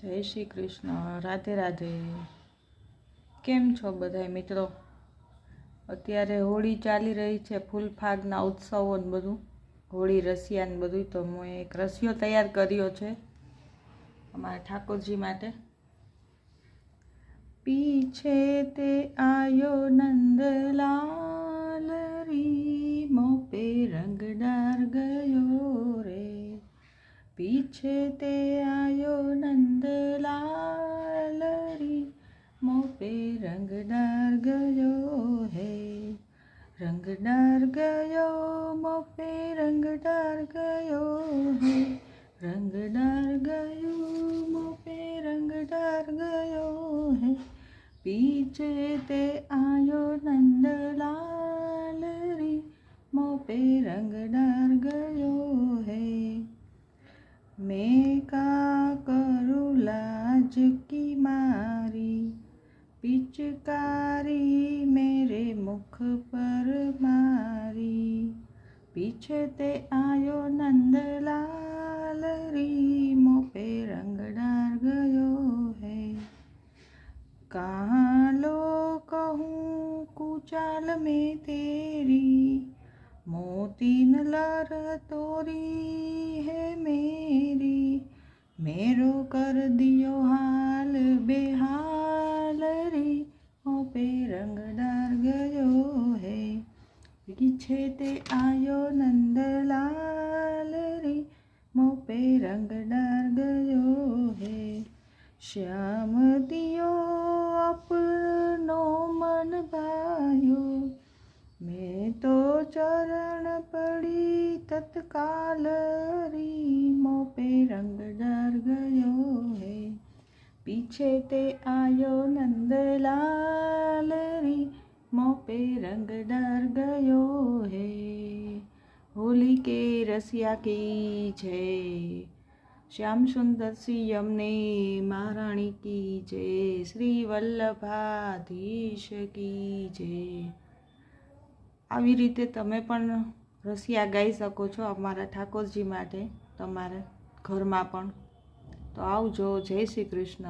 જય શ્રી કૃષ્ણ, રાધે રાધે। કેમ છો બધાય મિત્રો? અત્યારે હોળી ચાલી રહી છે, ફૂલફાગના ઉત્સવો ને બધું, હોળી રસિયા ને બધું। તો મેં એક રસિયો તૈયાર કર્યો છે અમારા ઠાકોરજી માટે। પીછે તે આયો નંદલાલ રી, મોં पे रंग डार गयो रे। पीछे ते आयो नंदलाल री, मों पे रंग डार गयो है। रंग डार गयो, मों पे रंग डार गयो है। रंग डार गयो, मों पे रंग डार गयो है। पीछे ते आयो नंदलाल री, मों पे रंग डार गयो है। मैं का करूँ लाज की मारी, पिचकारी मेरे मुख पर मारी। पीछे ते आयो नंदलाल री, मों पे रंग डार गयो है। कहाँ लो कहूँ कुचाल में तेरी, मोतीन लर तोरी है मेरी। मेरो कर दियो हाल बेहाल री, मों पे रंग डार गयो है। पीछे ते आयो नंदलाल री, मों पे रंग डार गयो है। श्याम दियो अपनो मन भायो, मैं तो चरण पड़ी तत्काल री, मों पे रंग डार गयो है। पीछे ते आयो नंदलाल री, मों पे रंग डार गयो है। होली के रसिया की जय। श्याम सुंदर सी यमुने महाराणी की जय। श्री वल्लभाधीश की जय। આવી રીતે તમે પણ રસિયા ગાઈ શકો છો અમારા ઠાકોરજી માટે, તમારા ઘરમાં પણ। તો આવજો, જય શ્રી કૃષ્ણ।